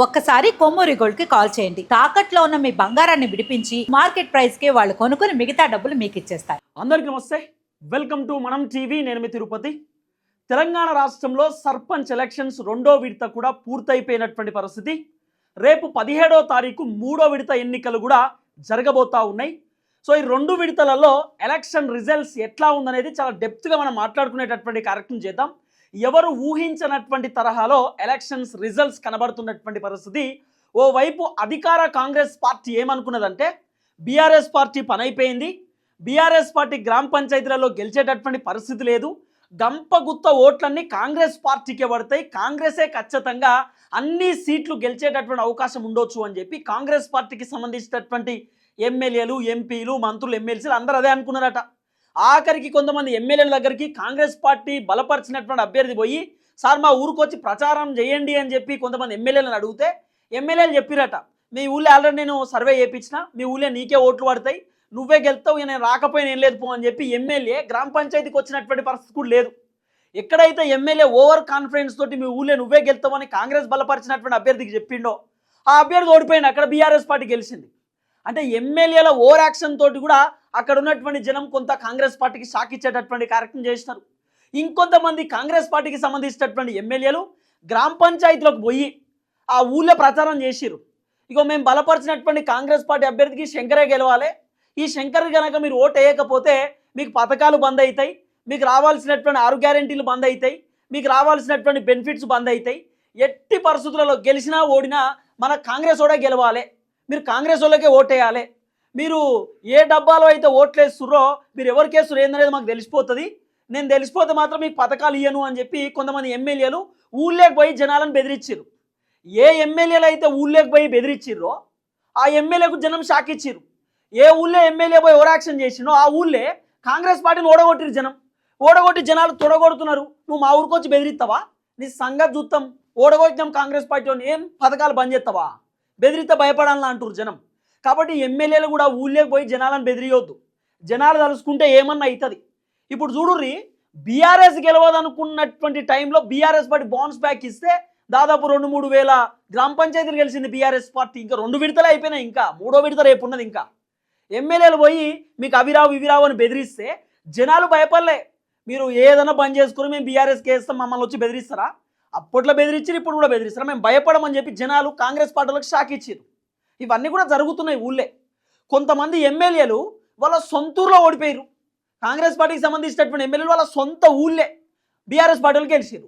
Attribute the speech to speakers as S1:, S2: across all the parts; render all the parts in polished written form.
S1: ఒక్కసారి కొమ్మూరి గోల్డ్ కి కాల్ చేయండి. తాకట్లో ఉన్న మీ బంగారాన్ని విడిపించి మార్కెట్ ప్రైస్ కి వాళ్ళు కొనుక్కుని మిగతా డబ్బులు మీకు ఇచ్చేస్తారు.
S2: అందరికీ నమస్తే, వెల్కమ్ టు మనం టీవీ. నేను మీ తిరుపతి. తెలంగాణ రాష్ట్రంలో సర్పంచ్ ఎలక్షన్స్ రెండో విడత కూడా పూర్తయిపోయినటువంటి పరిస్థితి. రేపు 17వ తారీఖు మూడో విడత ఎన్నికలు కూడా జరగబోతా ఉన్నాయి. సో ఈ రెండు విడతలలో ఎలక్షన్ రిజల్ట్స్ ఎట్లా ఉందనేది చాలా డెప్త్గా మనం మాట్లాడుకునేటటువంటి కార్యక్రమం చేద్దాం. ఎవరు ఊహించినటువంటి తరహాలో ఎలక్షన్స్ రిజల్ట్స్ కనబడుతున్నటువంటి పరిస్థితి. ఓవైపు అధికార కాంగ్రెస్ పార్టీ ఏమనుకున్నదంటే బీఆర్ఎస్ పార్టీ పని అయిపోయింది, బీఆర్ఎస్ పార్టీ గ్రామ పంచాయతీలలో గెలిచేటటువంటి పరిస్థితి లేదు, గంపగుత్త ఓట్లన్నీ కాంగ్రెస్ పార్టీకే పడతాయి, కాంగ్రెసే ఖచ్చితంగా అన్ని సీట్లు గెలిచేటటువంటి అవకాశం ఉండొచ్చు అని చెప్పి కాంగ్రెస్ పార్టీకి సంబంధించినటువంటి ఎమ్మెల్యేలు, ఎంపీలు, మంత్రులు, ఎమ్మెల్సీలు అందరూ అదే అనుకున్నారట. ఆఖరికి కొంతమంది ఎమ్మెల్యేల దగ్గరికి కాంగ్రెస్ పార్టీ బలపరిచినటువంటి అభ్యర్థి పోయి, సార్ మా ఊరికి వచ్చి ప్రచారం చేయండి అని చెప్పి కొంతమంది ఎమ్మెల్యేలను అడిగితే ఎమ్మెల్యేలు చెప్పిరట, మీ ఊళ్ళో ఆల్రెడీ నేను సర్వే చేయించిన, మీ ఊళ్ళో నీకే ఓట్లు పడతాయి, నువ్వే గెలుస్తావు, నేను రాకపోయినా ఏం లేదు పో అని చెప్పి ఎమ్మెల్యే గ్రామ పంచాయతీకి వచ్చినటువంటి పరిస్థితి కూడా లేదు. ఎక్కడైతే ఎమ్మెల్యే ఓవర్ కాన్ఫిడెన్స్ తోటి మీ ఊళ్ళో నువ్వే గెలుస్తావని కాంగ్రెస్ బలపరిచినటువంటి అభ్యర్థికి చెప్పిండో ఆ అభ్యర్థి ఓడిపోయింది, అక్కడ బీఆర్ఎస్ పార్టీ గెలిచింది. అంటే ఎమ్మెల్యేల ఓవర్ యాక్షన్ తోటి కూడా అక్కడ ఉన్నటువంటి జనం కొంత కాంగ్రెస్ పార్టీకి షాక్ ఇచ్చేటటువంటి కార్యక్రమం చేసినారు. ఇంకొంతమంది కాంగ్రెస్ పార్టీకి సంబంధించినటువంటి ఎమ్మెల్యేలు గ్రామ పంచాయతీలకు పోయి ఆ ఊళ్ళో ప్రచారం చేసిరు. ఇగో మేము బలపరిచినటువంటి కాంగ్రెస్ పార్టీ అభ్యర్థికి శంకరే గెలవాలి, ఈ శంకర్ కనుక మీరు ఓటు వేయకపోతే మీకు పథకాలు బంద్ అవుతాయి, మీకు రావాల్సినటువంటి 6 గ్యారెంటీలు బంద్ అవుతాయి, మీకు రావాల్సినటువంటి బెనిఫిట్స్ బంద్ అవుతాయి, ఎట్టి పరిస్థితులలో గెలిచినా ఓడినా మన కాంగ్రెస్ ఓడే గెలవాలి, మీరు కాంగ్రెస్ వాళ్ళకే ఓటేయాలి, మీరు ఏ డబ్బాలో అయితే ఓట్లు వేస్తుర్రో మీరు ఎవరికి వేస్తుర్రో ఏందనేది మాకు తెలిసిపోతుంది, నేను తెలిసిపోతే మాత్రం మీకు పథకాలు ఇయ్యను అని చెప్పి కొంతమంది ఎమ్మెల్యేలు ఊళ్ళోకి పోయి జనాలను బెదిరించారు. ఏ ఎమ్మెల్యేలు అయితే ఊళ్ళోకి పోయి బెదిరించిర్రో ఆ ఎమ్మెల్యేకు జనం షాక్ ఇచ్చిర్రు. ఏ ఊళ్ళో ఎమ్మెల్యే పోయి ఓవర్ యాక్షన్ చేసినో ఆ ఊళ్ళే కాంగ్రెస్ పార్టీని ఓడగొట్టిరు జనం. ఓడగొట్టి జనాలు తొడగొడుతున్నారు, నువ్వు మా ఊరికి వచ్చి బెదిరిస్తావా, నీ సంగతి చూస్తాం, ఓడగొట్టినాం కాంగ్రెస్ పార్టీని, ఏం పథకాలు బంద్ చేస్తావా, బెదిరితే భయపడాలని అంటారు జనం. కాబట్టి ఎమ్మెల్యేలు కూడా ఊళ్ళోకి పోయి జనాలను బెదిరియొద్దు, జనాలు తలుసుకుంటే ఏమన్నా అవుతుంది. ఇప్పుడు చూడుర్రి, బీఆర్ఎస్ గెలవదనుకున్నటువంటి టైంలో బీఆర్ఎస్ పార్టీ బౌన్స్ బ్యాక్ ఇస్తే దాదాపు 2-3 వేల గ్రామ పంచాయతీలు గెలిచింది బీఆర్ఎస్ పార్టీ. ఇంకా 2 విడతలే అయిపోయినాయి, ఇంకా 3వ విడత రేపు ఉన్నది. ఇంకా ఎమ్మెల్యేలు పోయి మీకు అవిరావు ఇవిరావు అని బెదిరిస్తే జనాలు భయపడలే, మీరు ఏదైనా బంద్ చేసుకుని మేము బీఆర్ఎస్కి వేస్తాం మమ్మల్ని వచ్చి బెదిరిస్తారా, అప్పట్లో బెదిరించారు ఇప్పుడు కూడా బెదిరిస్తారా, మేము భయపడమని చెప్పి జనాలు కాంగ్రెస్ పార్టీలకు షాక్ ఇచ్చారు. ఇవన్నీ కూడా జరుగుతున్నాయి ఊళ్ళే. కొంతమంది ఎమ్మెల్యేలు వాళ్ళ సొంతూరులో ఓడిపోయారు, కాంగ్రెస్ పార్టీకి సంబంధించినటువంటి ఎమ్మెల్యేలు వాళ్ళ సొంత ఊళ్ళే బీఆర్ఎస్ పార్టీలు గెలిచారు.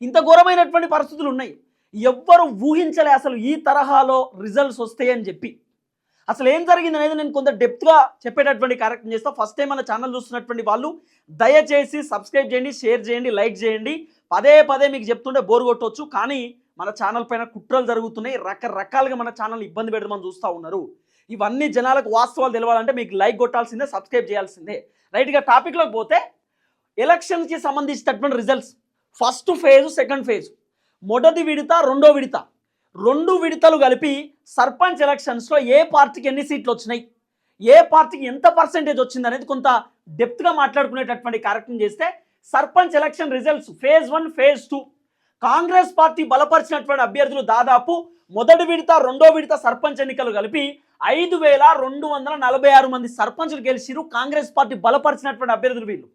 S2: ఇంత ఘోరమైనటువంటి పరిస్థితులు ఉన్నాయి. ఎవ్వరు ఊహించలే అసలు ఈ తరహాలో రిజల్ట్స్ వస్తాయని చెప్పి. అసలు ఏం జరిగింది అనేది నేను కొంత డెప్త్గా చెప్పేటటువంటి కార్యక్రమం చేస్తా. ఫస్ట్ టైం మన ఛానల్ చూస్తున్నటువంటి వాళ్ళు దయచేసి సబ్స్క్రైబ్ చేయండి, షేర్ చేయండి, లైక్ చేయండి. పదే పదే మీకు చెప్తుంటే బోర్ కొట్టవచ్చు, కానీ మన ఛానల్ పైన కుట్రలు జరుగుతున్నాయి, రకరకాలుగా మన ఛానల్ ఇబ్బంది పెడదామని చూస్తూ ఉన్నారు. ఇవన్నీ జనాలకు వాస్తవాలు తెలవాలంటే మీకు లైక్ కొట్టాల్సిందే, సబ్స్క్రైబ్ చేయాల్సిందే. రైట్గా టాపిక్లోకి పోతే ఎలక్షన్స్కి సంబంధించినటువంటి results first phase, second phase, మొదటి విడత, రెండో విడత, 2 విడతలు కలిపి సర్పంచ్ ఎలక్షన్స్లో ఏ పార్టీకి ఎన్ని సీట్లు వచ్చినాయి, ఏ పార్టీకి ఎంత పర్సెంటేజ్ వచ్చింది అనేది కొంత డెప్త్గా మాట్లాడుకునేటటువంటి కార్యక్రమం చేస్తే sarpanch election results phase 1, phase 2 Congress party బలపరిచినటువంటి అభ్యర్థులు దాదాపు మొదటి విడత, రెండో విడత సర్పంచ్ ఎన్నికలు కలిపి 5246 మంది సర్పంచులు గెలిచిరు, కాంగ్రెస్ పార్టీ బలపరిచినటువంటి అభ్యర్థులు వీళ్ళు.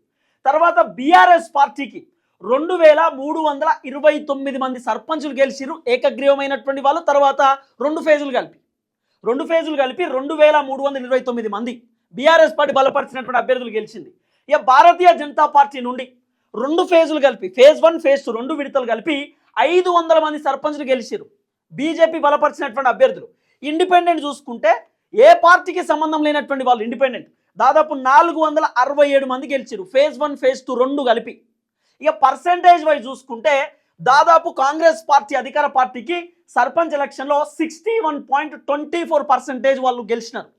S2: తర్వాత బీఆర్ఎస్ పార్టీకి 2329 మంది సర్పంచులు గెలిచిరు, ఏకగ్రీవమైనటువంటి వాళ్ళు. తర్వాత 2 ఫేజులు కలిపి 2329 మంది బీఆర్ఎస్ పార్టీ బలపరిచినటువంటి అభ్యర్థులు గెలిచింది. ఇక భారతీయ జనతా పార్టీ నుండి 2 ఫేజులు కలిపి ఫేజ్ 1, ఫేజ్ 2 2 విడతలు కలిపి 500 మంది సర్పంచులు గెలిచారు, బీజేపీ బలపరిచినటువంటి అభ్యర్థులు. ఇండిపెండెంట్ చూసుకుంటే ఏ పార్టీకి సంబంధం లేనటువంటి వాళ్ళు ఇండిపెండెంట్ దాదాపు 467 మంది గెలిచారు, ఫేజ్ 1, ఫేజ్ 2 2 కలిపి. ఇక పర్సెంటేజ్ వైజ్ చూసుకుంటే దాదాపు కాంగ్రెస్ పార్టీ అధికార పార్టీకి సర్పంచ్ ఎలక్షన్లో 61.24% వాళ్ళు గెలిచినారు,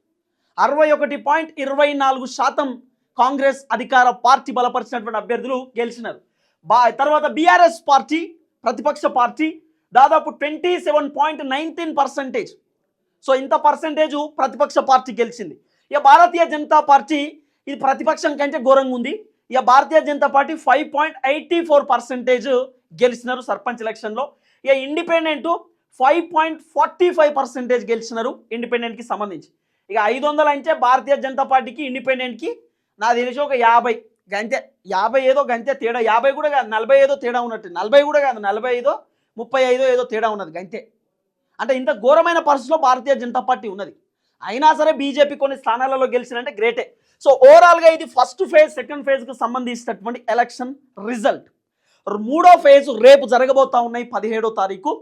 S2: 61.24% కాంగ్రెస్ అధికార పార్టీ బలపరిచినటువంటి అభ్యర్థులు గెలిచినారు. తర్వాత బీఆర్ఎస్ పార్టీ ప్రతిపక్ష పార్టీ దాదాపు 27.19%. సో ఇంత పర్సెంటేజ్ ప్రతిపక్ష పార్టీ గెలిచింది. ఇక భారతీయ జనతా పార్టీ ఇది ప్రతిపక్షం కంటే ఘోరంగా ఉంది. ఇక భారతీయ జనతా పార్టీ 5.84% గెలిచినారు సర్పంచ్ ఎలక్షన్లో. ఇక ఇండిపెండెంట్ 5.45% గెలిచినారు ఇండిపెండెంట్కి సంబంధించి. ఇక 500 అంటే భారతీయ జనతా పార్టీకి ఇండిపెండెంట్కి నాకు తెలిసి ఒక 50 గంతే, 50 ఏదో గంతే తేడా, 50 కూడా కాదు 40 ఏదో తేడా ఉన్నట్టు, 40 కూడా కాదు 45 35 ఏదో తేడా ఉన్నది గంతే. అంటే ఇంత ఘోరమైన పరిస్థితిలో భారతీయ జనతా పార్టీ ఉన్నది. అయినా సరే బీజేపీ కొన్ని స్థానాలలో గెలిచినంటే గ్రేటే. సో ఓవరాల్గా ఇది ఫస్ట్ ఫేజ్, సెకండ్ ఫేజ్కు సంబంధించినటువంటి ఎలక్షన్ రిజల్ట్. మూడో ఫేజ్ రేపు జరగబోతా ఉన్నాయి 17వ తారీఖు.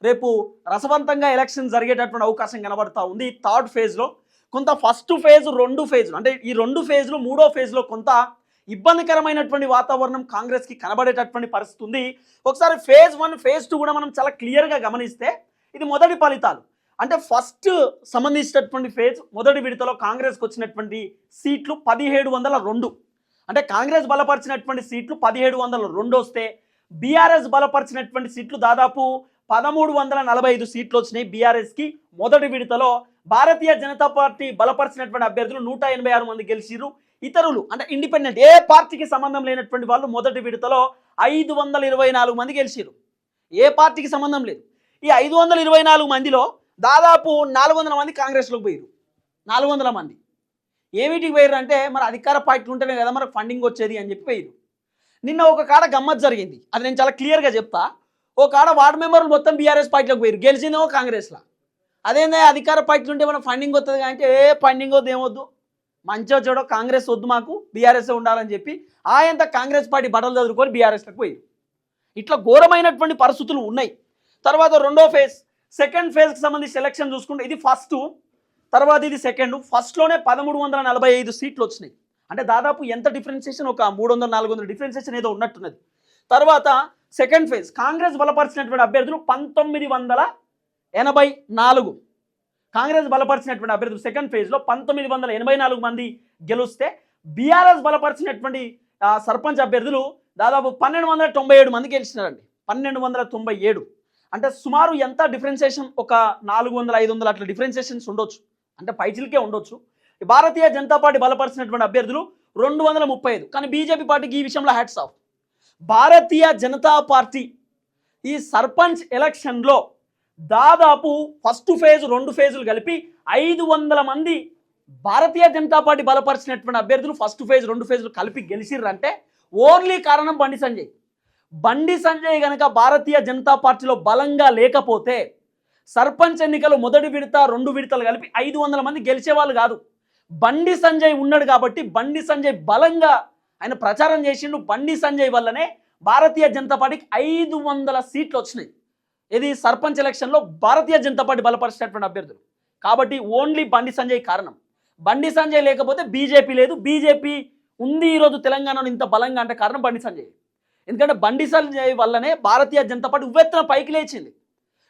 S2: రేపు రసవంతంగా ఎలక్షన్ జరిగేటటువంటి అవకాశం కనబడతా ఉంది. థర్డ్ ఫేజ్లో కొంత ఫస్ట్ ఫేజ్, రెండు ఫేజ్లు అంటే ఈ రెండు ఫేజ్లు మూడో ఫేజ్లో కొంత ఇబ్బందికరమైనటువంటి వాతావరణం కాంగ్రెస్కి కనబడేటటువంటి పరిస్థితి ఉంది. ఒకసారి ఫేజ్ 1 ఫేజ్ 2 కూడా మనం చాలా క్లియర్గా గమనిస్తే ఇది మొదటి ఫలితాలు. అంటే ఫస్ట్ సంబంధించినటువంటి ఫేజ్ మొదటి విడతలో కాంగ్రెస్కి వచ్చినటువంటి సీట్లు 1702. అంటే కాంగ్రెస్ బలపరిచినటువంటి సీట్లు 1702 వస్తే బీఆర్ఎస్ బలపరిచినటువంటి సీట్లు దాదాపు 1345 సీట్లు వచ్చినాయి బీఆర్ఎస్కి మొదటి విడతలో. భారతీయ జనతా పార్టీ బలపరిచినటువంటి అభ్యర్థులు 186 మంది గెలిచిరు. ఇతరులు అంటే ఇండిపెండెంట్ ఏ పార్టీకి సంబంధం లేనటువంటి వాళ్ళు మొదటి విడతలో 524 మంది గెలిచిరు. ఏ పార్టీకి సంబంధం లేదు. ఈ 524 మందిలో దాదాపు 400 మంది కాంగ్రెస్లోకి పోయారు. 400 మంది ఏమిటికి పోయారు అంటే మరి అధికార పార్టీలు ఉంటేనే కదా మనకు ఫండింగ్ వచ్చేది అని చెప్పి పోయారు. నిన్న ఒక కాడ గమ్మత్ జరిగింది, అది నేను చాలా క్లియర్గా చెప్తా. ఒక కాడ వార్డు మెంబర్లు మొత్తం బీఆర్ఎస్ పార్టీలోకి పోయారు, గెలిచిందేమో కాంగ్రెస్లో. అదేందే అధికార పార్టీలు ఉంటే మన ఫండింగ్ వస్తుంది అంటే ఏ ఫండింగ్ వద్దు ఏమొద్దు, మంచిగా చూడో కాంగ్రెస్ వద్దు మాకు బీఆర్ఎస్ ఉండాలని చెప్పి ఆయంత కాంగ్రెస్ పార్టీ బట్టలు చదువుకొని బీఆర్ఎస్లోకి పోయారు. ఇట్లా ఘోరమైనటువంటి పరిస్థితులు ఉన్నాయి. తర్వాత రెండో ఫేజ్, సెకండ్ ఫేజ్కి సంబంధించి ఎలక్షన్ చూసుకుంటే ఇది ఫస్ట్, తర్వాత ఇది సెకండ్. ఫస్ట్లోనే 1345 సీట్లు వచ్చినాయి. అంటే దాదాపు ఎంత డిఫరెన్సియేషన్, ఒక 300-400 డిఫరెన్సియేషన్ ఏదో ఉన్నట్టున్నది. తర్వాత సెకండ్ ఫేజ్ కాంగ్రెస్ బలపరిచినటువంటి అభ్యర్థులు 1984, కాంగ్రెస్ బలపరిచినటువంటి అభ్యర్థులు సెకండ్ ఫేజ్లో 1984 మంది గెలిస్తే బీఆర్ఎస్ బలపరిచినటువంటి సర్పంచ్ అభ్యర్థులు దాదాపు 1297 మంది గెలిచినారండి. 1297 అంటే సుమారు ఎంత డిఫరెన్సియేషన్, ఒక 400-500 అట్లా డిఫరెన్సియేషన్స్ ఉండొచ్చు, అంటే పైచిలకే ఉండొచ్చు. భారతీయ జనతా పార్టీ బలపరిచినటువంటి అభ్యర్థులు 235. కానీ బీజేపీ పార్టీకి ఈ విషయంలో hats off. Bharatiya Janata party ఈ సర్పంచ్ ఎలక్షన్లో దాదాపు ఫస్ట్ ఫేజ్ రెండు ఫేజులు కలిపి 500 మంది భారతీయ జనతా పార్టీ బలపరిచినటువంటి అభ్యర్థులు ఫస్ట్ ఫేజ్ రెండు ఫేజులు కలిపి గెలిచిర్రంటే ఓన్లీ కారణం బండి సంజయ్. బండి సంజయ్ గనక భారతీయ జనతా పార్టీలో బలంగా లేకపోతే సర్పంచ్ ఎన్నికలు మొదటి విడత రెండు విడతలు కలిపి 500 మంది గెలిచేవాళ్ళు కాదు. బండి సంజయ్ ఉన్నాడు కాబట్టి బండి సంజయ్ బలంగా ఆయన ప్రచారం చేసిండు. బండి సంజయ్ వల్లనే భారతీయ జనతా పార్టీకి 500 సీట్లు వచ్చినాయి. ఇది సర్పంచ్ ఎలక్షన్లో భారతీయ జనతా పార్టీ బలపరిచినటువంటి అభ్యర్థులు కాబట్టి ఓన్లీ బండి సంజయ్ కారణం. బండి సంజయ్ లేకపోతే బీజేపీ లేదు. బీజేపీ ఉంది ఈరోజు తెలంగాణలో ఇంత బలంగా అంటే కారణం బండి సంజయ్. ఎందుకంటే బండి సంజయ్ వల్లనే భారతీయ జనతా పార్టీ ఉవ్వెత్తున పైకి లేచింది.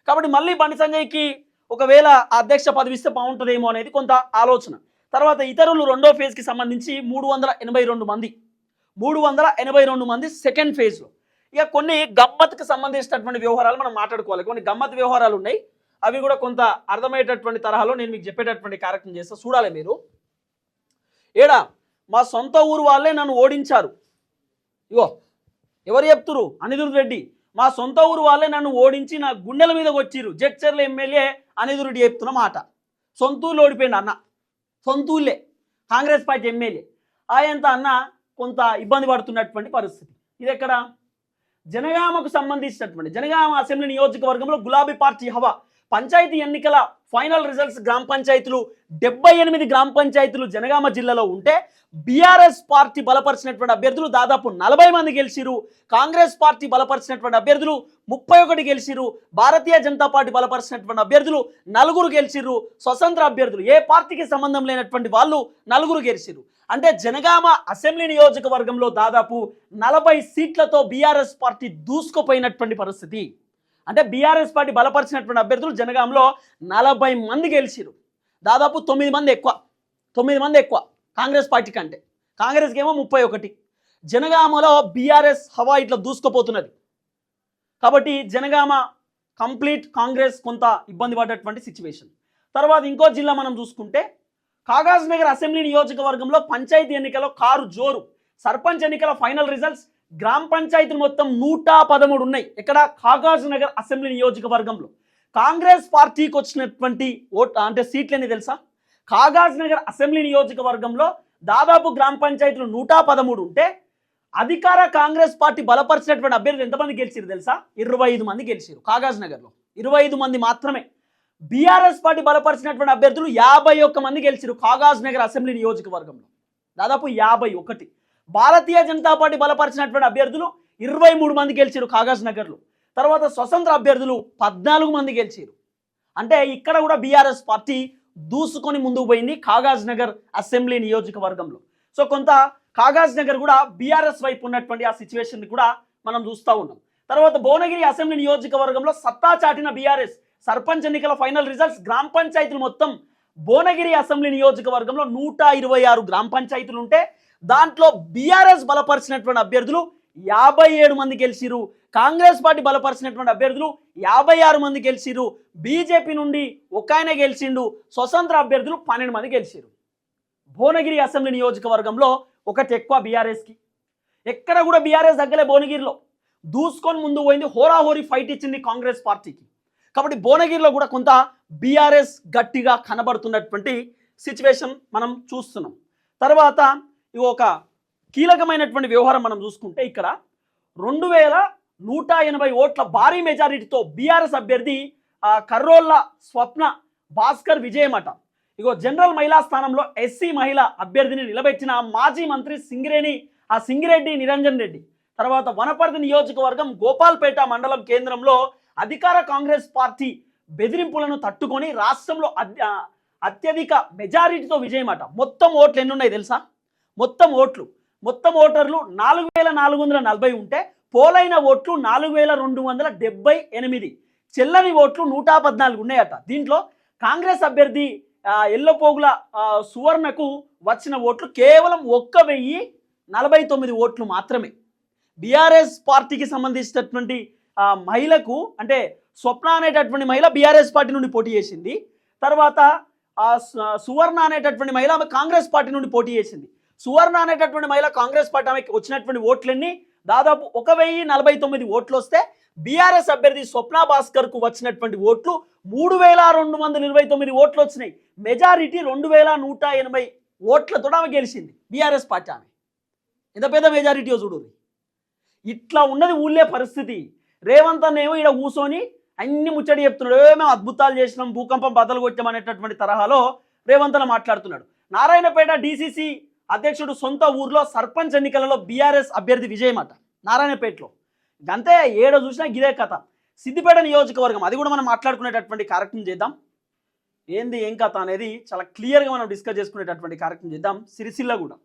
S2: కాబట్టి మళ్ళీ బండి సంజయ్కి ఒకవేళ అధ్యక్ష పదవి ఇస్తే బాగుంటుందేమో అనేది కొంత ఆలోచన. తర్వాత ఇతరులు రెండో ఫేజ్కి సంబంధించి 382 మంది సెకండ్ ఫేజ్లో. ఇక కొన్ని గమ్మత్తుకు సంబంధించినటువంటి వ్యవహారాలు మనం మాట్లాడుకోవాలి. కొన్ని గమ్మత్ వ్యవహారాలు ఉన్నాయి, అవి కూడా కొంత అర్థమయ్యేటటువంటి తరహాలో నేను మీకు చెప్పేటటువంటి కార్యక్రమం చేస్తా, చూడాలి మీరు. ఏడా మా సొంత ఊరు వాళ్ళే నన్ను ఓడించారు. ఇగో ఎవరు చెప్తురు? అనిరుద్ రెడ్డి. మా సొంత ఊరు వాళ్ళే నన్ను ఓడించి నా గుండెల మీద వచ్చిర్రు. జడ్చర్ల ఎమ్మెల్యే అనిరుద్ రెడ్డి చెప్తున్న మాట. సొంతూరులో ఓడిపోయింది అన్న, సొంతూరులే కాంగ్రెస్ పార్టీ ఎమ్మెల్యే. ఆయంత అన్న కొంత ఇబ్బంది పడుతున్నటువంటి పరిస్థితి. ఇది ఎక్కడ? జనగామకు సంబంధించినటువంటి జనగామ అసెంబ్లీ నియోజకవర్గంలో గులాబీ పార్టీ హవా. పంచాయతీ ఎన్నికల ఫైనల్ రిజల్ట్స్ గ్రామ పంచాయతీలు 78 గ్రామ పంచాయతీలు జనగామ జిల్లాలో ఉంటే బీఆర్ఎస్ పార్టీ బలపరిచినటువంటి అభ్యర్థులు దాదాపు 40 మంది గెలిచిరు. కాంగ్రెస్ పార్టీ బలపరిచినటువంటి అభ్యర్థులు 31 గెలిచిరు. భారతీయ జనతా పార్టీ బలపరిచినటువంటి అభ్యర్థులు 4 గెలిచిరు. స్వతంత్ర అభ్యర్థులు ఏ పార్టీకి సంబంధం లేనటువంటి వాళ్ళు 4 గెలిచిరు. అంటే జనగామ అసెంబ్లీ నియోజకవర్గంలో దాదాపు 40 సీట్లతో బీఆర్ఎస్ పార్టీ దూసుకుపోయినటువంటి పరిస్థితి. అంటే బీఆర్ఎస్ పార్టీ బలపరిచినటువంటి అభ్యర్థులు జనగాంలో 40 మంది గెలిచిరు. దాదాపు 9 మంది ఎక్కువ కాంగ్రెస్ పార్టీ కంటే. కాంగ్రెస్కి ఏమో 31. జనగామలో బీఆర్ఎస్ హవా ఇట్లా దూసుకుపోతున్నది. కాబట్టి జనగామ కంప్లీట్ కాంగ్రెస్ కొంత ఇబ్బంది పడ్డటువంటి సిచ్యువేషన్. తర్వాత ఇంకో జిల్లా మనం చూసుకుంటే కాగజ్ నగర్ అసెంబ్లీ నియోజకవర్గంలో పంచాయతీ ఎన్నికలో కారు జోరు. సర్పంచ్ ఎన్నికల ఫైనల్ రిజల్ట్స్ గ్రామ పంచాయతీలు మొత్తం 113 ఉన్నాయి. ఇక్కడ కాగజ్ నగర్ అసెంబ్లీ నియోజకవర్గంలో కాంగ్రెస్ పార్టీకి వచ్చినటువంటి అంటే సీట్లు ఎన్ని తెలుసా? కాగజ్ నగర్ అసెంబ్లీ నియోజకవర్గంలో దాదాపు గ్రామ పంచాయతీలు 113 ఉంటే అధికార కాంగ్రెస్ పార్టీ బలపరిచినటువంటి అభ్యర్థులు ఎంతమంది గెలిచిరు తెలుసా? 25 మంది గెలిచిరు. కాగజ్ నగర్లో 25 మంది మాత్రమే. బీఆర్ఎస్ పార్టీ బలపరిచినటువంటి అభ్యర్థులు 51 మంది గెలిచిరు కాగజ్ నగర్ అసెంబ్లీ నియోజకవర్గంలో, దాదాపు 51. భారతీయ జనతా పార్టీ బలపరిచినటువంటి అభ్యర్థులు 23 మంది గెలిచిరు కాగజ్ నగర్లో. తర్వాత స్వతంత్ర అభ్యర్థులు 14 మంది గెలిచిరు. అంటే ఇక్కడ కూడా బీఆర్ఎస్ పార్టీ దూసుకొని ముందుకు పోయింది కాగజ్ నగర్ అసెంబ్లీ నియోజకవర్గంలో. సో కొంత కాగజ్ నగర్ కూడా బీఆర్ఎస్ వైపు ఉన్నటువంటి ఆ సిచ్యువేషన్ కూడా మనం చూస్తూ ఉన్నాం. తర్వాత భువనగిరి అసెంబ్లీ నియోజకవర్గంలో సత్తా చాటిన బీఆర్ఎస్ సర్పంచ్ ఎన్నికల ఫైనల్ రిజల్ట్స్. గ్రామ పంచాయతీలు మొత్తం భువనగిరి అసెంబ్లీ నియోజకవర్గంలో 126 గ్రామ పంచాయతీలు ఉంటే దాంట్లో బీఆర్ఎస్ బలపరిచినటువంటి అభ్యర్థులు 57 మంది గెలిచిరు. కాంగ్రెస్ పార్టీ బలపరిచినటువంటి అభ్యర్థులు 56 మంది గెలిచిరు. బీజేపీ నుండి ఒక ఆయన గెలిచిండు. స్వతంత్ర అభ్యర్థులు 12 మంది గెలిచిరు. భువనగిరి అసెంబ్లీ నియోజకవర్గంలో ఒకటి ఎక్కువ బీఆర్ఎస్కి. ఎక్కడ కూడా బీఆర్ఎస్ దగ్గరే భువనగిరిలో దూసుకొని ముందు పోయింది. హోరాహోరీ ఫైట్ ఇచ్చింది కాంగ్రెస్ పార్టీకి. కాబట్టి భువనగిరిలో కూడా కొంత బీఆర్ఎస్ గట్టిగా కనబడుతున్నటువంటి సిచ్యువేషన్ మనం చూస్తున్నాం. తర్వాత ఇది ఒక కీలకమైనటువంటి వ్యవహారం మనం చూసుకుంటే ఇక్కడ 2180 ఓట్ల భారీ మెజారిటీతో బీఆర్ఎస్ అభ్యర్థి కర్రోళ్ళ స్వప్న భాస్కర్ విజయమట. ఇగో జనరల్ మహిళా స్థానంలో ఎస్సీ మహిళ అభ్యర్థిని నిలబెట్టిన మాజీ మంత్రి సింగిరెడ్డి నిరంజన్ రెడ్డి. తర్వాత వనపర్తి నియోజకవర్గం గోపాల్పేట మండలం కేంద్రంలో అధికార కాంగ్రెస్ పార్టీ బెదిరింపులను తట్టుకొని రాష్ట్రంలో అత్యధిక మెజారిటీతో విజయమట. మొత్తం ఓట్లు ఎన్ని ఉన్నాయి తెలుసా? మొత్తం ఓటర్లు 4440 ఉంటే పోలైన ఓట్లు 4278, చెల్లని ఓట్లు 114 ఉన్నాయట. దీంట్లో కాంగ్రెస్ అభ్యర్థి ఎల్లపోగుల సువర్ణకు వచ్చిన ఓట్లు కేవలం 1049 ఓట్లు మాత్రమే. బీఆర్ఎస్ పార్టీకి సంబంధించినటువంటి మహిళకు అంటే స్వప్న అనేటటువంటి మహిళ బీఆర్ఎస్ పార్టీ నుండి పోటీ చేసింది. తర్వాత సువర్ణ అనేటటువంటి మహిళ ఆమె కాంగ్రెస్ పార్టీ నుండి పోటీ చేసింది. సువర్ణ అనేటటువంటి మహిళ కాంగ్రెస్ పార్టీ ఆమెకి వచ్చినటువంటి ఓట్లన్నీ దాదాపు 1049 ఓట్లు వస్తే బీఆర్ఎస్ అభ్యర్థి స్వప్న భాస్కర్కు వచ్చినటువంటి ఓట్లు 3229 ఓట్లు వచ్చినాయి. మెజారిటీ 2180 ఓట్లతో ఆమె గెలిచింది బీఆర్ఎస్ పార్టీ. ఆమె ఎంత పెద్ద మెజారిటీయో చూడు. ఇట్లా ఉన్నది ఊళ్ళే పరిస్థితి. రేవంత్ అన్నేమో ఇక్కడ కూర్చొని అన్ని ముచ్చడి చెప్తున్నాడు. మేము అద్భుతాలు చేసినాం, భూకంపం బద్దలు కొట్టాం అనేటటువంటి తరహాలో రేవంత్ అన్న మాట్లాడుతున్నాడు. నారాయణపేట డీసీసీ అధ్యక్షుడు సొంత ఊర్లో సర్పంచ్ ఎన్నికలలో బీఆర్ఎస్ అభ్యర్థి విజయమట. నారాయణపేటలో గంతే ఏడో చూసినా గిదే కథ. సిద్దిపేట నియోజకవర్గం అది కూడా మనం మాట్లాడుకునేటటువంటి కార్యక్రమం చేద్దాం. ఏం కథ అనేది చాలా క్లియర్గా మనం డిస్కస్ చేసుకునేటటువంటి కార్యక్రమం చేద్దాం. సిరిసిల్ల కూడా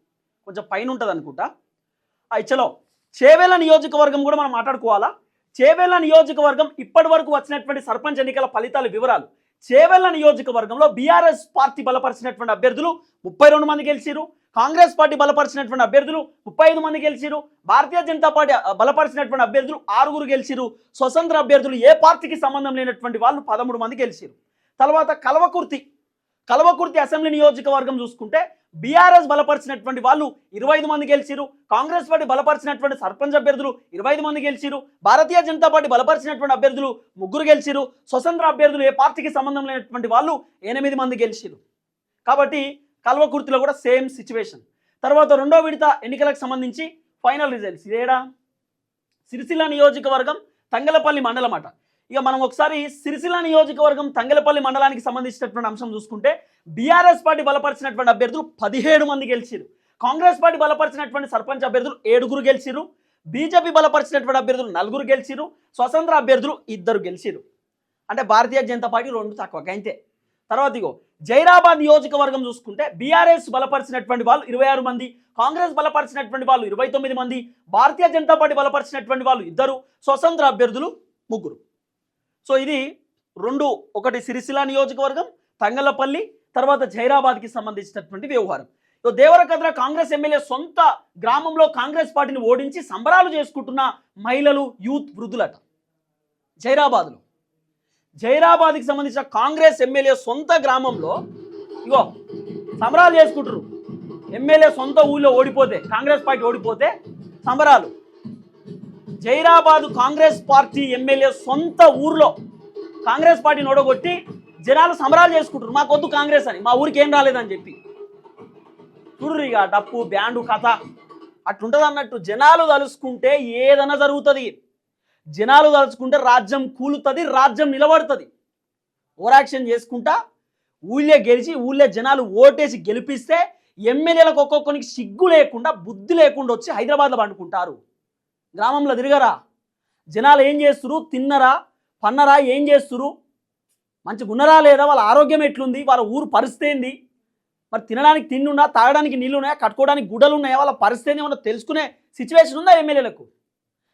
S2: కొంచెం పైన ఉంటుంది అనుకుంటా. చలో చేవేళ్ళ నియోజకవర్గం కూడా మనం మాట్లాడుకోవాలా. చేవేళ్ళ నియోజకవర్గం ఇప్పటి వరకు వచ్చినటువంటి సర్పంచ్ ఎన్నికల ఫలితాల వివరాలు. చేవేళ్ళ నియోజకవర్గంలో బీఆర్ఎస్ పార్టీ బలపరిచినటువంటి అభ్యర్థులు 32 మంది గెలిచిరు. కాంగ్రెస్ పార్టీ బలపరిచినటువంటి అభ్యర్థులు 35 మంది గెలిచిరు. భారతీయ జనతా పార్టీ బలపరిచినటువంటి అభ్యర్థులు 6 గెలిచిరు. స్వతంత్ర అభ్యర్థులు ఏ పార్టీకి సంబంధం లేనటువంటి వాళ్ళు 13 మంది గెలిచిరు. తర్వాత కల్వకుర్తి అసెంబ్లీ నియోజకవర్గం చూసుకుంటే బీఆర్ఎస్ బలపరిచినటువంటి వాళ్ళు 25 మంది గెలిచిరు. కాంగ్రెస్ పార్టీ బలపరిచినటువంటి సర్పంచ్ అభ్యర్థులు 25 మంది గెలిచిరు. భారతీయ జనతా పార్టీ బలపరిచినటువంటి అభ్యర్థులు 3 గెలిచిరు. స్వతంత్ర అభ్యర్థులు ఏ పార్టీకి సంబంధం లేనటువంటి వాళ్ళు 8 మంది గెలిచిరు. కాబట్టి కల్వకుర్తిలో కూడా సేమ్ సిచ్యువేషన్. తర్వాత రెండో విడత ఎన్నికలకు సంబంధించి ఫైనల్ రిజల్ట్స్ ఇదేడా సిరిసిల్ల నియోజకవర్గం తంగలపల్లి మండలం అట. ఇక మనం ఒకసారి సిరిసిల్ల నియోజకవర్గం తంగలపల్లి మండలానికి సంబంధించినటువంటి అంశం చూసుకుంటే బీఆర్ఎస్ పార్టీ బలపరిచినటువంటి అభ్యర్థులు 17 మంది గెలిచిరు. కాంగ్రెస్ పార్టీ బలపరిచినటువంటి సర్పంచ్ అభ్యర్థులు 7 గెలిచిరు. బీజేపీ బలపరిచినటువంటి అభ్యర్థులు 4 గెలిచిరు. స్వతంత్ర అభ్యర్థులు 2 గెలిచిరు. అంటే భారతీయ జనతా పార్టీ 2 తక్కువ అంతే. తర్వాత ఇగో జైరాబాద్ నియోజకవర్గం చూసుకుంటే బీఆర్ఎస్ బలపరిచినటువంటి వాళ్ళు 26 మంది, కాంగ్రెస్ బలపరిచినటువంటి వాళ్ళు 29 మంది, భారతీయ జనతా పార్టీ బలపరిచినటువంటి వాళ్ళు 2, స్వతంత్ర అభ్యర్థులు 3. సో ఇది ఒకటి సిరిసిల్ల నియోజకవర్గం, తంగలపల్లి, తర్వాత జైరాబాద్కి సంబంధించినటువంటి వ్యవహారం. దేవరకద్ర కాంగ్రెస్ ఎమ్మెల్యే సొంత గ్రామంలో కాంగ్రెస్ పార్టీని ఓడించి సంబరాలు చేసుకుంటున్న మహిళలు, యూత్, వృద్ధులట. జైరాబాద్కి సంబంధించిన కాంగ్రెస్ ఎమ్మెల్యే సొంత గ్రామంలో ఇగో సంబరాలు చేసుకుంటారు. ఎమ్మెల్యే సొంత ఊళ్ళో ఓడిపోతే, కాంగ్రెస్ పార్టీ ఓడిపోతే సంబరాలు. జైరాబాద్ కాంగ్రెస్ పార్టీ ఎమ్మెల్యే సొంత ఊర్లో కాంగ్రెస్ పార్టీని ఓడగొట్టి జనాలు సంబరాలు చేసుకుంటారు, మాకొద్దు కాంగ్రెస్ అని, మా ఊరికి ఏం రాలేదని చెప్పి. చూడరు ఇక డప్పు బ్యాండు కథ అట్లుంటుంది అన్నట్టు. జనాలు తలుసుకుంటే ఏదైనా జరుగుతుంది, జనాలు తలుచుకుంటే రాజ్యం కూలుతుంది, రాజ్యం నిలబడుతుంది. ఓవరాక్షన్ చేసుకుంటా ఊళ్ళే గెలిచి ఊళ్ళే జనాలు ఓటేసి గెలిపిస్తే ఎమ్మెల్యేలకు ఒక్కొక్కరికి సిగ్గు లేకుండా బుద్ధి లేకుండా వచ్చి హైదరాబాద్లో పండుకుంటారు. గ్రామంలో తిరగరా, జనాలు ఏం చేస్తురు, తిన్నరా పన్నరా, ఏం చేస్తురు, మంచిగా ఉన్నరా లేదా, వాళ్ళ ఆరోగ్యం ఎట్లుంది, వాళ్ళ ఊరు పరిస్థితి ఏంది, మరి తినడానికి తిండి ఉన్నా, తాగడానికి నీళ్ళు ఉన్నాయా, కట్టుకోవడానికి గుడ్డలు ఉన్నాయా, వాళ్ళ పరిస్థితి ఏమన్నా తెలుసుకునే సిచ్యువేషన్ ఉందా ఎమ్మెల్యేలకు?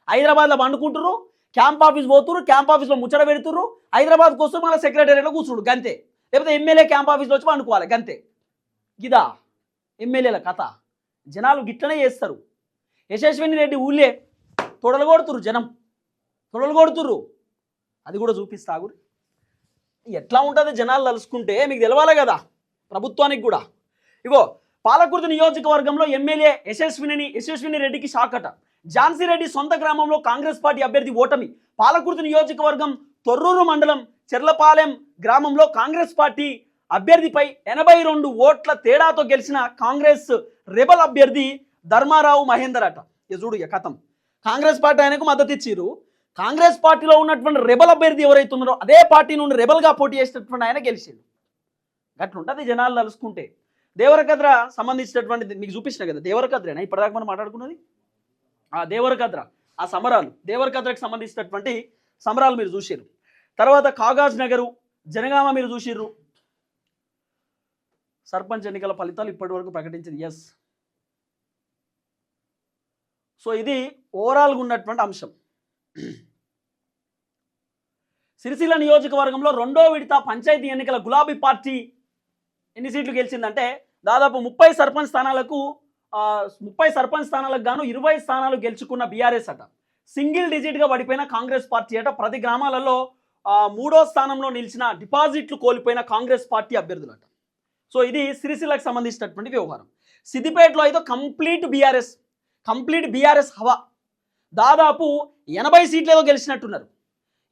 S2: హైదరాబాద్లో పండుకుంటురు, క్యాంప్ ఆఫీస్ పోతురు, క్యాంప్ ఆఫీస్లో ముచ్చట పెడుతురు, హైదరాబాద్కి వస్తూ మళ్ళీ సెక్రటరీలో కూర్చుడు గంతే, లేకపోతే ఎమ్మెల్యే క్యాంప్ ఆఫీస్లో వచ్చి పండుకోవాలి గంతే. గిదా ఎమ్మెల్యేల కథ. జనాలు గిట్లనే చేస్తారు. యశస్విని రెడ్డి ఊళ్ళే తొడలు కొడుతురు, జనం తొడలు కొడుతురు. అది కూడా చూపిస్తాగు. ఎట్లా ఉంటుంది జనాలు తలుసుకుంటే మీకు తెలవాలి కదా ప్రభుత్వానికి కూడా. ఇగో పాలకుర్తి నియోజకవర్గంలో ఎమ్మెల్యే యశస్విని రెడ్డికి షాక్ అట. ఝాన్సీ రెడ్డి సొంత గ్రామంలో కాంగ్రెస్ పార్టీ అభ్యర్థి ఓటమి. పాలకుర్తి నియోజకవర్గం తొర్రూరు మండలం చెర్లపాలెం గ్రామంలో కాంగ్రెస్ పార్టీ అభ్యర్థిపై 82 ఓట్ల తేడాతో గెలిచిన కాంగ్రెస్ రెబల్ అభ్యర్థి ధర్మారావు మహేందర్ అట. ఇక చూడు ఇక కథం. కాంగ్రెస్ పార్టీ ఆయనకు మద్దతు ఇచ్చిరు. కాంగ్రెస్ పార్టీలో ఉన్నటువంటి రెబల్ అభ్యర్థి ఎవరైతే ఉన్నారో అదే పార్టీ నుండి రెబల్గా పోటీ చేసినటువంటి ఆయన గెలిచిండు. అట్లుంటుంది జనాలు తలుసుకుంటే. దేవరకద్ర సంబంధించినటువంటి మీకు చూపించిన కదా, దేవరకద్రేనా ఇప్పటిదాకా మనం మాట్లాడుకున్నది? ఆ దేవరకద్ర, ఆ సమరాలు, దేవరకద్రకు సంబంధించినటువంటి సమరాలు మీరు చూసిర్రు. తర్వాత కాగజ్ నగరు, జనగామ మీరు చూసిర్రు. సర్పంచ్ ఎన్నికల ఫలితాలు ఇప్పటి వరకు ప్రకటించింది. ఎస్, సో ఇది ఓవరాల్గా ఉన్నటువంటి అంశం. సిరిసిల్ల నియోజకవర్గంలో రెండో విడత పంచాయతీ ఎన్నికల గులాబీ పార్టీ ఎన్ని సీట్లు గెలిచిందంటే దాదాపు 30 సర్పంచ్ స్థానాలకు 30 సర్పంచ్ స్థానాలకు గాను 20 స్థానాలు గెలుచుకున్న బీఆర్ఎస్ అట. సింగిల్ డిజిట్గా పడిపోయిన కాంగ్రెస్ పార్టీ అట. ప్రతి గ్రామాలలో 3వ స్థానంలో నిలిచిన డిపాజిట్లు కోల్పోయిన కాంగ్రెస్ పార్టీ అభ్యర్థులట. సో ఇది సిరిసిల్లకు సంబంధించినటువంటి వ్యవహారం. సిద్దిపేటలో అయితే కంప్లీట్ బీఆర్ఎస్ హవా. దాదాపు 80 సీట్లు ఏదో గెలిచినట్టున్నారు.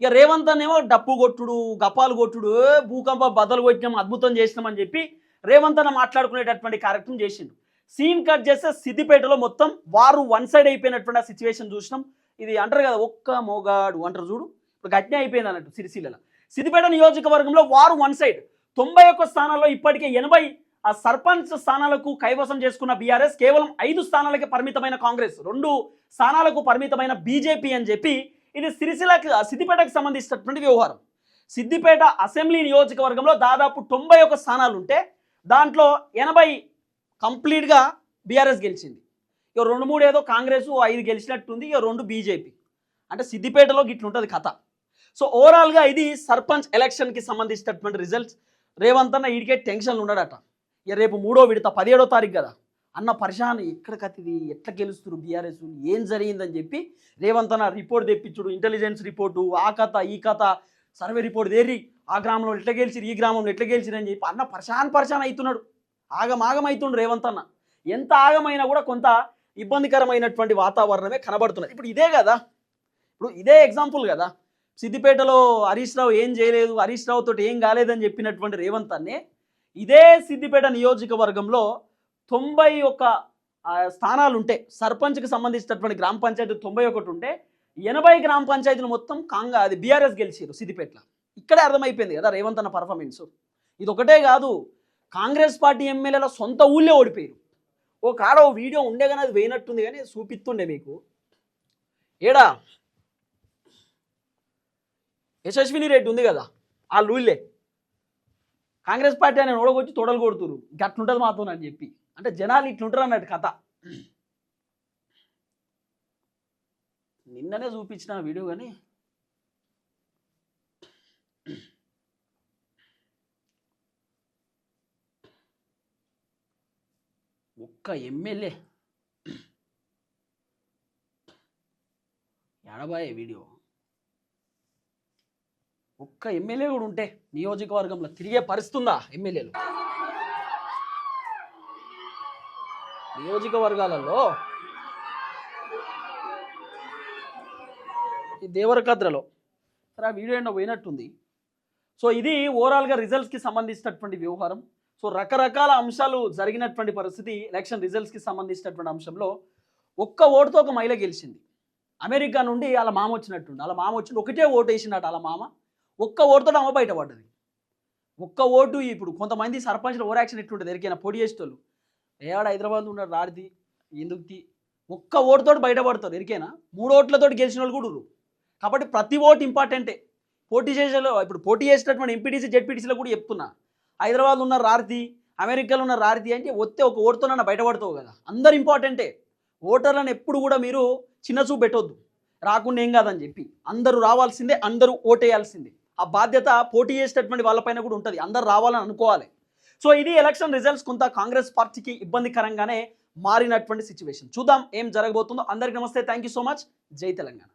S2: ఇక రేవంత్ అన్నేమో డప్పు కొట్టుడు, గప్పాలు కొట్టుడు, భూకంప బద్దలు కొట్టినాం, అద్భుతం చేసినామని చెప్పి రేవంత్ అన్న మాట్లాడుకునేటటువంటి కార్యక్రమం చేసిండు. సీన్ కట్ చేస్తే సిద్దిపేటలో మొత్తం వారు వన్ సైడ్ అయిపోయినటువంటి ఆ సిచ్యువేషన్ చూసినాం. ఇది అంటారు కదా ఒక్క మోగాడు అంటారు చూడు, ఇప్పుడు గట్టినే అయిపోయింది అన్నట్టు సిరిసిల్లలో. సిద్దిపేట నియోజకవర్గంలో వారు వన్ సైడ్ 91 స్థానాల్లో ఇప్పటికే 80 సర్పంచ్ స్థానాలకు కైవసం చేసుకున్న బీఆర్ఎస్ కేవలం 5 స్థానాలకే పరిమితమైన కాంగ్రెస్, 2 స్థానాలకు పరిమితమైన బీజేపీ అని చెప్పి ఇది సిద్దిపేటకు సంబంధించినటువంటి వ్యవహారం. సిద్దిపేట అసెంబ్లీ నియోజకవర్గంలో దాదాపు 91 స్థానాలు ఉంటే దాంట్లో 80 కంప్లీట్గా బీఆర్ఎస్ గెలిచింది. ఇక 2-3 ఏదో కాంగ్రెస్ 5 గెలిచినట్టుంది, ఇక 2 బీజేపీ. అంటే సిద్దిపేటలో గిట్లుంటుంది కథ. సో ఓవరాల్గా ఇది సర్పంచ్ ఎలక్షన్కి సంబంధించినటువంటి రిజల్ట్స్. రేవంత్ అన్న ఈడికే టెన్షన్లు ఉన్నాడట. ఇక రేపు 3వ విడత 17వ తారీఖు కదా అన్న పరిశాన్, ఎక్కడ కత్తిది, ఎట్లా గెలుస్తున్నారు బీఆర్ఎస్, ఏం జరిగిందని చెప్పి రేవంత్ అన్న రిపోర్ట్ తెప్పించుడు, ఇంటెలిజెన్స్ రిపోర్టు, ఆ కథ ఈ కథ, సర్వే రిపోర్ట్ దేరి, ఆ గ్రామంలో ఎట్లా గెలిచిరు, ఈ గ్రామంలో ఎట్లా గెలిచిరు అని చెప్పి అన్న పరిశాన్ అవుతున్నాడు. ఆగమాగం అవుతుండు రేవంత్ అన్న. ఎంత ఆగమైనా కూడా కొంత ఇబ్బందికరమైనటువంటి వాతావరణమే కనబడుతున్నది. ఇప్పుడు ఇదే కదా, ఇప్పుడు ఇదే ఎగ్జాంపుల్ కదా. సిద్దిపేటలో హరీష్ రావు ఏం చేయలేదు, హరీష్ రావు తోటి ఏం కాలేదని చెప్పినటువంటి రేవంత్ అన్నే ఇదే సిద్దిపేట నియోజకవర్గంలో 91 స్థానాలు ఉంటే, సర్పంచ్కి సంబంధించినటువంటి గ్రామ పంచాయతీ 91 ఉంటే 80 గ్రామ పంచాయతీలు మొత్తం అది బీఆర్ఎస్ గెలిచారు సిద్దిపేటలో. ఇక్కడే అర్థమైపోయింది కదా రేవంత్ అన్న పర్ఫార్మెన్స్. ఇది ఒకటే కాదు, కాంగ్రెస్ పార్టీ ఎమ్మెల్యేల సొంత ఊళ్ళే ఓడిపోయారు. ఓ కాడ ఓ వీడియో ఉండే కానీ అది వేయనట్టుంది కానీ చూపిస్తుండే మీకు. ఏడా యశస్విని రెడ్డి ఉంది కదా, ఆ ఊళ్ళే కాంగ్రెస్ పార్టీ అని ఓడగొచ్చి తొడలు కొడుతురు, గట్లుంటుంది మాతో అని చెప్పి. అంటే జనాలు ఇట్లుంటారు అన్నట్టు కథ. నిన్ననే చూపించిన వీడియో కానీ ఒక్క ఎమ్మెల్యే ఎడబాయే వీడియో. ఒక్క ఎమ్మెల్యే కూడా ఉంటే నియోజకవర్గంలో తిరిగే పరిస్థితుందా? ఎమ్మెల్యేలు నియోజకవర్గాలలో ఈ దేవరకద్రలో సరే ఆ వీడియో ఏంటో పోయినట్టుంది. సో ఇది ఓవరాల్గా రిజల్ట్స్కి సంబంధించినటువంటి వ్యవహారం. సో రకరకాల అంశాలు జరిగినటువంటి పరిస్థితి. ఎలక్షన్ రిజల్ట్స్కి సంబంధించినటువంటి అంశంలో ఒక్క ఓటుతో ఒక మహిళ గెలిచింది. అమెరికా నుండి వాళ్ళ మామ వచ్చినట్టుండి, వాళ్ళ మామ వచ్చి ఒకటే ఓటు వేసినట్టు వాళ్ళ మామ, ఒక్క ఓటుతో ఆమె బయటపడ్డది. ఒక్క ఓటు. ఇప్పుడు కొంతమంది సర్పంచ్లు ఓవర్ యాక్షన్ ఎట్లుంటుంది, ఎరికైనా పొడి చేసేటోళ్ళు, ఏవాడు హైదరాబాద్లో ఉన్నాడు రాడిది ఎందుకు ఒక్క ఓటుతో బయటపడతారు. ఎరికైనా 3 ఓట్లతో గెలిచిన వాళ్ళు కూడా ఉన్నారు. కాబట్టి ప్రతి ఓటు ఇంపార్టెంటే. పోటీ ఇప్పుడు పోటీ చేసేటటువంటి ఎంపీటీసీ జెడ్పీటీసీలో కూడా చెప్తున్నా, హైదరాబాద్లో ఉన్న రారిది, అమెరికాలో ఉన్న రారిది అంటే వస్తే ఒక ఓటుతోనన్నా బయటపడతావు కదా. అందరు ఇంపార్టెంటే. ఓటర్లను ఎప్పుడు కూడా మీరు చిన్న చూపు పెట్టొద్దు, రాకుండా ఏం కాదని చెప్పి. అందరూ రావాల్సిందే, అందరూ ఓటేయాల్సిందే. ఆ బాధ్యత పోటీ చేసేటటువంటి వాళ్ళపైన కూడా ఉంటుంది. అందరు రావాలని అనుకోవాలి. సో ఇది ఎలక్షన్ రిజల్ట్స్ కొంత కాంగ్రెస్ పార్టీకి ఇబ్బందికరంగానే మారినటువంటి సిచ్యువేషన్. చూద్దాం ఏం జరగబోతుందో. అందరికీ నమస్తే, థ్యాంక్ యూ సో మచ్. జై తెలంగాణ.